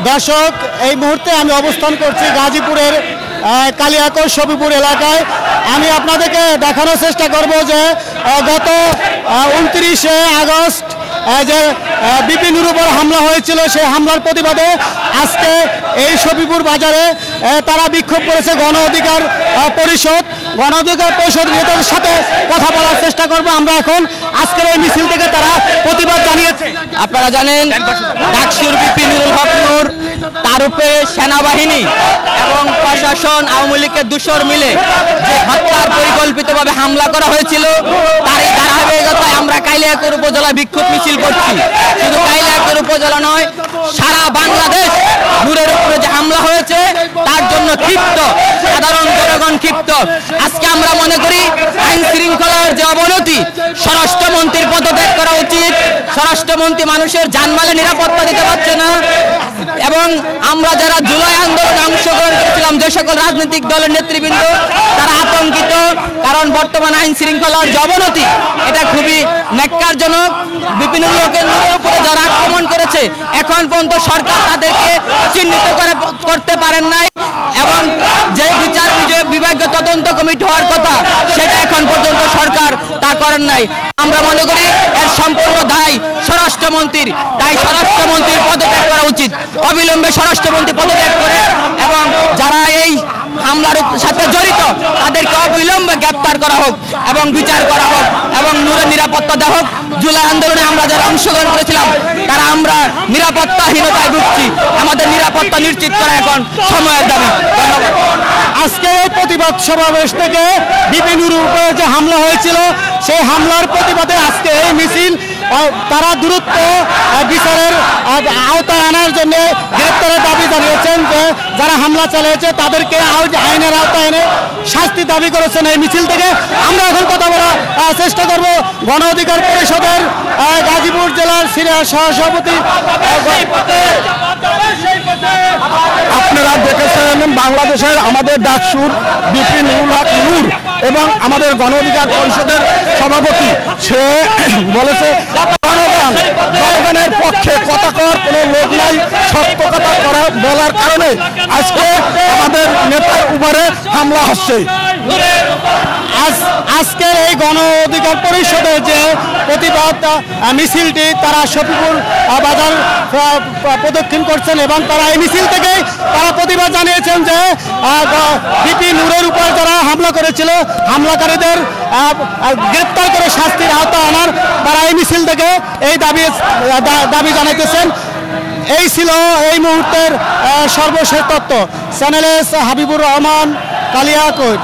দর্শক, এই মুহূর্তে আমি অবস্থান করছি গাজীপুরের কালিয়াকৈর শফিপুর এলাকায়। আমি আপনাদেরকে দেখানোর চেষ্টা করব যে গত 29শে আগস্ট যে বিপিনুর উপর হামলা হয়েছিল, সেই হামলার প্রতিবাদে আজকে এই শফিপুর বাজারে তারা বিক্ষোভ করেছে। গণ অধিকার পরিষদ নেতাদের সাথে কথা বলার চেষ্টা করব আমরা এখন। আজকের এই মিছিল থেকে তারা প্রতিবাদ জানিয়েছে। আপনারা জানেন ডাকসুর বিপিনুরুল হক নূর, তার উপরে সেনাবাহিনী এবং প্রশাসন আওয়ামী লীগের দূষর মিলে যে হত্যার পরিকল্পিতভাবে হামলা করা হয়েছিল, তারই ধারাবাহিকতায় আমরা কালিয়াকৈর উপজেলা বিক্ষোভ মিছিল করছি। শুধু কালিয়াকৈর উপজেলা নয়, সারা বাংলাদেশ নূরের উপরে যে হামলা হয়েছে তার জন্য ক্ষিপ্ত, সাধারণ জনগণ ক্ষিপ্ত। আজকে আমরা মনে করি আইন শৃঙ্খলার যে অবনতি, স্বরাষ্ট্রমন্ত্রীর পদত্যাগ করা উচিত। স্বরাষ্ট্রমন্ত্রী মানুষের জানমালের নিরাপত্তা দিতে পারছে না। এবং আমরা যারা জুলাই আন্দোলনে অংশগ্রহণ করেছিলাম, যে সকল রাজনৈতিক দলের নেতৃবৃন্দ, তারা আতঙ্কিত। কারণ বর্তমান আইন শৃঙ্খলার যে অবনতি, এটা খুবই ন্যাক্কারজনক। বিপিনুর হকের উপরে যারা আক্রমণ করেছে, এখন পর্যন্ত সরকার তাদেরকে চিহ্নিত করতে পারেন নাই। এবং যে বিচার বিভাগীয় তদন্ত কমিটি হওয়ার কথা, সেটা এখন পর্যন্ত সরকার তা করেন নাই। আমরা মনে করি এর সম্পূর্ণ দায় স্বরাষ্ট্রমন্ত্রীর। তাই স্বরাষ্ট্রমন্ত্রীর পদত্যাগ করা উচিত, অবিলম্বে স্বরাষ্ট্রমন্ত্রী পদত্যাগ করে এবং যারা এই হামলার সাথে জড়িত তাদেরকে অবিলম্বে গ্রেপ্তার করা হোক এবং বিচার করা হোক এবং নূরের নিরাপত্তা দেওয়া হোক। জুলাই আন্দোলনে আমরা যারা অংশগ্রহণ করেছিলাম, তারা আমরা নিরাপত্তাহীনতায় ভুগছি। আমাদের নিরাপত্তা নিশ্চিত করা এখন সময়ের দাবি। ধন্যবাদ। আজকে এই প্রতিবাদ সমাবেশ থেকে বিপিনুর উপরে যে হামলা হয়েছিল, সেই হামলার প্রতিবাদে আজকে এই মিছিল। তারা দ্রুত বিচারের আওতায় আনার জন্য গ্রেপ্তারের দাবি জানিয়েছেন। যে যারা হামলা চালিয়েছে তাদেরকে আইনের আওতায় এনে শাস্তি দাবি করেছেন এই মিছিল থেকে। আমরা এখন কথা বলার চেষ্টা করব গণ অধিকার পরিষদের গাজীপুর জেলার সিনিয়র সহসভাপতি। আপনারা দেখেছেন বাংলাদেশের আমাদের ডাকসুর বিপিনুরুল হক নূর এবং আমাদের গণ অধিকার পরিষদের সভাপতি, সে বলেছে জনগণের পক্ষে কথা কর কোনো লোক নাই, সত্য কথা বলার কারণে আজকে আমাদের নেতার উপরে হামলা হচ্ছে। আজকের এই গণ অধিকার পরিষদের যে প্রতিবাদ মিছিলটি, তারা শফিপুর বাজার প্রদক্ষিণ করছেন এবং তারা এই মিছিল থেকেই তারা প্রতিবাদ জানিয়েছেন যে বিপিনুরের উপর যারা হামলা করেছিল, হামলাকারীদের গ্রেপ্তার করে শাস্তির আওতায় আনার তারা এই মিছিল থেকে এই দাবি জানাইতেছেন। এই ছিল এই মুহূর্তের সর্বশেষ তথ্য। চ্যানেলে হাবিবুর রহমান, কালিয়াকৈর।